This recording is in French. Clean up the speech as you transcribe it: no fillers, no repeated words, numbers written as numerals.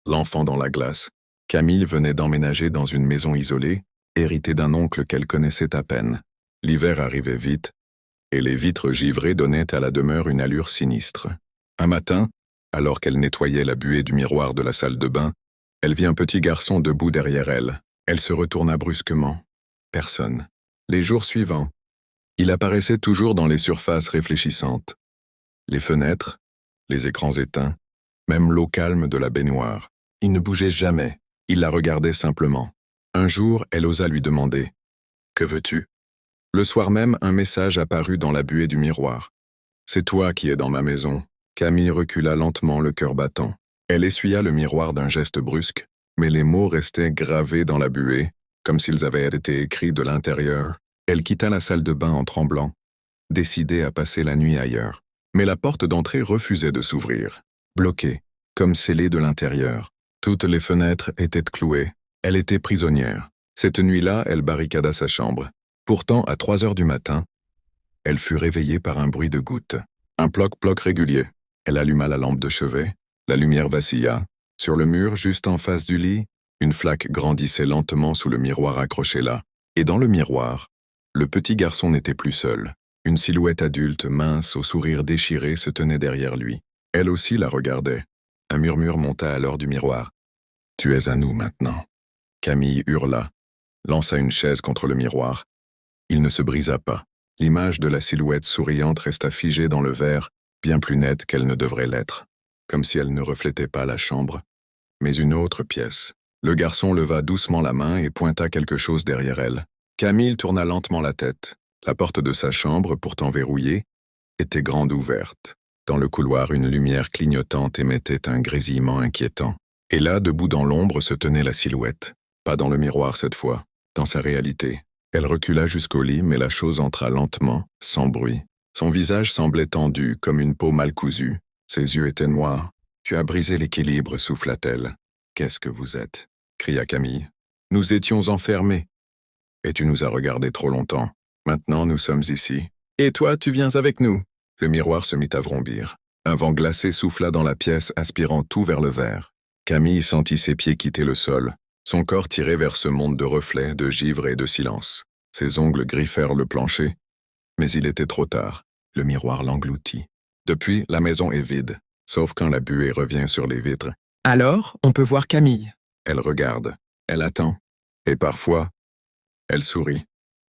L'enfant dans la glace. Camille venait d'emménager dans une maison isolée, héritée d'un oncle qu'elle connaissait à peine. L'hiver arrivait vite, et les vitres givrées donnaient à la demeure une allure sinistre. Un matin, alors qu'elle nettoyait la buée du miroir de la salle de bain, elle vit un petit garçon debout derrière elle. Elle se retourna brusquement. Personne. Les jours suivants, il apparaissait toujours dans les surfaces réfléchissantes. Les fenêtres, les écrans éteints, même l'eau calme de la baignoire. Il ne bougeait jamais, il la regardait simplement. Un jour, elle osa lui demander « Que veux-tu » Le soir même, un message apparut dans la buée du miroir. « C'est toi qui es dans ma maison. » Camille recula lentement, le cœur battant. Elle essuya le miroir d'un geste brusque, mais les mots restaient gravés dans la buée, comme s'ils avaient été écrits de l'intérieur. Elle quitta la salle de bain en tremblant, décidée à passer la nuit ailleurs. Mais la porte d'entrée refusait de s'ouvrir, bloquée, comme scellée de l'intérieur. Toutes les fenêtres étaient clouées. Elle était prisonnière. Cette nuit-là, elle barricada sa chambre. Pourtant, à 3 heures du matin, elle fut réveillée par un bruit de gouttes. Un ploc-ploc régulier. Elle alluma la lampe de chevet. La lumière vacilla. Sur le mur, juste en face du lit, une flaque grandissait lentement sous le miroir accroché là. Et dans le miroir, le petit garçon n'était plus seul. Une silhouette adulte, mince, au sourire déchiré, se tenait derrière lui. Elle aussi la regardait. Un murmure monta alors du miroir. « Tu es à nous maintenant. » Camille hurla, lança une chaise contre le miroir. Il ne se brisa pas. L'image de la silhouette souriante resta figée dans le verre, bien plus nette qu'elle ne devrait l'être, comme si elle ne reflétait pas la chambre, mais une autre pièce. Le garçon leva doucement la main et pointa quelque chose derrière elle. Camille tourna lentement la tête. La porte de sa chambre, pourtant verrouillée, était grande ouverte. Dans le couloir, une lumière clignotante émettait un grésillement inquiétant. Et là, debout dans l'ombre, se tenait la silhouette. Pas dans le miroir cette fois, dans sa réalité. Elle recula jusqu'au lit, mais la chose entra lentement, sans bruit. Son visage semblait tendu, comme une peau mal cousue. Ses yeux étaient noirs. « Tu as brisé l'équilibre », souffla-t-elle. « Qu'est-ce que vous êtes » cria Camille. « Nous étions enfermés. Et tu nous as regardés trop longtemps. Maintenant, nous sommes ici. Et toi, tu viens avec nous » Le miroir se mit à vrombir. Un vent glacé souffla dans la pièce, aspirant tout vers le verre. Camille sentit ses pieds quitter le sol, son corps tiré vers ce monde de reflets, de givre et de silence. Ses ongles griffèrent le plancher, mais il était trop tard. Le miroir l'engloutit. Depuis, la maison est vide, sauf quand la buée revient sur les vitres. Alors, on peut voir Camille. Elle regarde, elle attend, et parfois, elle sourit.